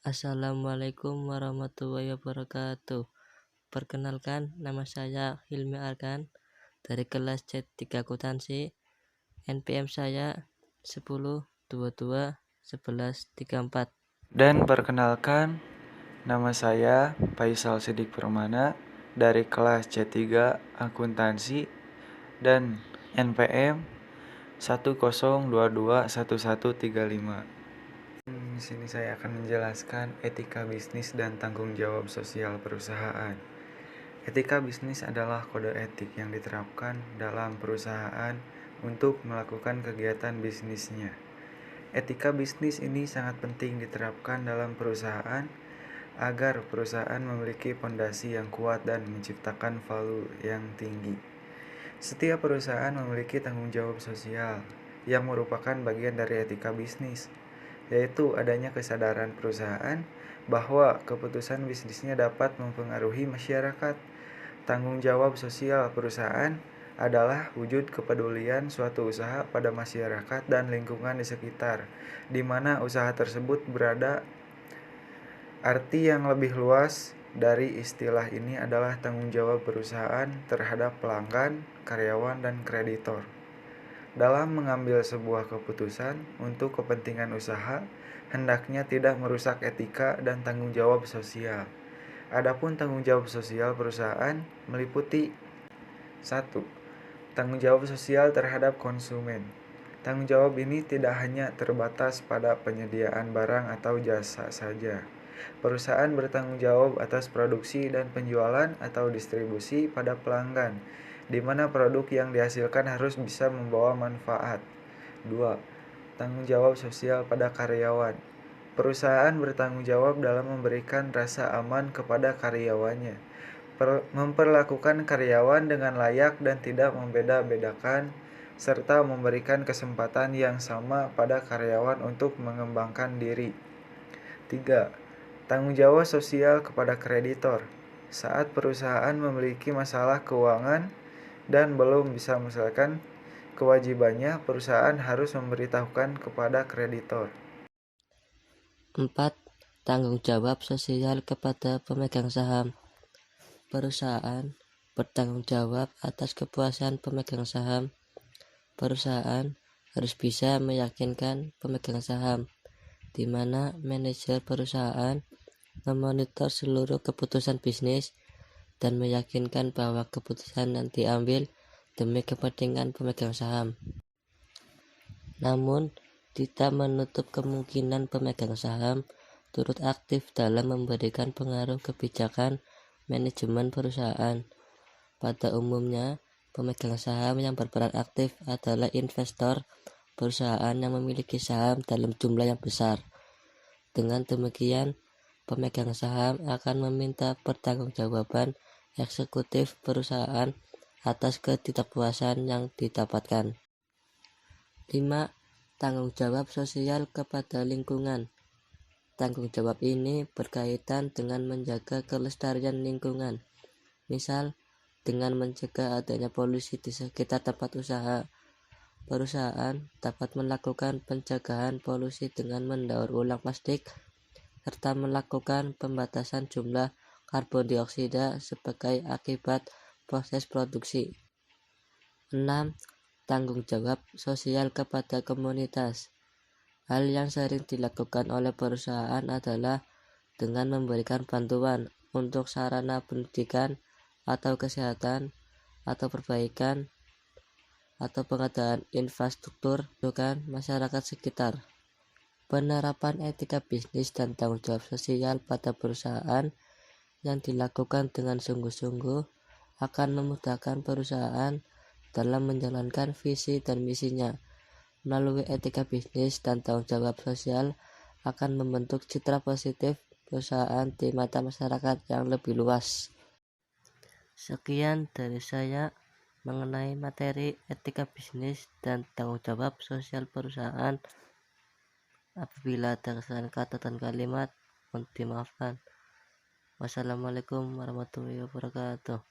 Assalamualaikum warahmatullahi wabarakatuh. Perkenalkan, nama saya Hilmi Arkan dari kelas C3 Akuntansi. NPM saya 10 22 11 34. Dan perkenalkan, nama saya Faisal Sidik Permana dari kelas C3 Akuntansi dan NPM 10221135. Di sini saya akan menjelaskan etika bisnis dan tanggung jawab sosial perusahaan. Etika bisnis adalah kode etik yang diterapkan dalam perusahaan untuk melakukan kegiatan bisnisnya. Etika bisnis ini sangat penting diterapkan dalam perusahaan agar perusahaan memiliki fondasi yang kuat dan menciptakan value yang tinggi. Setiap perusahaan memiliki tanggung jawab sosial yang merupakan bagian dari etika bisnis, yaitu adanya kesadaran perusahaan bahwa keputusan bisnisnya dapat mempengaruhi masyarakat. Tanggung jawab sosial perusahaan adalah wujud kepedulian suatu usaha pada masyarakat dan lingkungan di sekitar, di mana usaha tersebut berada. Arti yang lebih luas dari istilah ini adalah tanggung jawab perusahaan terhadap pelanggan, karyawan, dan kreditor. Dalam mengambil sebuah keputusan untuk kepentingan usaha, hendaknya tidak merusak etika dan tanggung jawab sosial. Adapun tanggung jawab sosial perusahaan meliputi 1. Tanggung jawab sosial terhadap konsumen. Tanggung jawab ini tidak hanya terbatas pada penyediaan barang atau jasa saja. Perusahaan bertanggung jawab atas produksi dan penjualan atau distribusi pada pelanggan, di mana produk yang dihasilkan harus bisa membawa manfaat. 2. Tanggung jawab sosial pada karyawan. Perusahaan bertanggung jawab dalam memberikan rasa aman kepada karyawannya, memperlakukan karyawan dengan layak dan tidak membeda-bedakan, serta memberikan kesempatan yang sama pada karyawan untuk mengembangkan diri. 3. Tanggung jawab sosial kepada kreditor. Saat perusahaan memiliki masalah keuangan dan belum bisa menyelesaikan kewajibannya, perusahaan harus memberitahukan kepada kreditor. 4. Tanggung jawab sosial kepada pemegang saham. Perusahaan bertanggung jawab atas kepuasan pemegang saham. Perusahaan harus bisa meyakinkan pemegang saham, di mana manajer perusahaan memonitor seluruh keputusan bisnis dan meyakinkan bahwa keputusan yang diambil demi kepentingan pemegang saham. Namun, tidak menutup kemungkinan pemegang saham turut aktif dalam memberikan pengaruh kebijakan manajemen perusahaan. Pada umumnya, pemegang saham yang berperan aktif adalah investor perusahaan yang memiliki saham dalam jumlah yang besar. Dengan demikian, pemegang saham akan meminta pertanggungjawaban eksekutif perusahaan atas ketidakpuasan yang didapatkan. 5. Tanggung jawab sosial kepada lingkungan. Tanggung jawab ini berkaitan dengan menjaga kelestarian lingkungan, misal dengan mencegah adanya polusi di sekitar tempat usaha. Perusahaan dapat melakukan pencegahan polusi dengan mendaur ulang plastik serta melakukan pembatasan jumlah karbon dioksida sebagai akibat proses produksi. 6. Tanggung jawab sosial kepada komunitas. Hal yang sering dilakukan oleh perusahaan adalah dengan memberikan bantuan untuk sarana pendidikan atau kesehatan atau perbaikan atau pengadaan infrastruktur untuk masyarakat sekitar. Penerapan etika bisnis dan tanggung jawab sosial pada perusahaan yang dilakukan dengan sungguh-sungguh akan memudahkan perusahaan dalam menjalankan visi dan misinya. Melalui etika bisnis dan tanggung jawab sosial akan membentuk citra positif perusahaan di mata masyarakat yang lebih luas. Sekian dari saya mengenai materi etika bisnis dan tanggung jawab sosial perusahaan. Apabila ada kesalahan kata dan kalimat, mohon dimaafkan. Wassalamualaikum warahmatullahi wabarakatuh.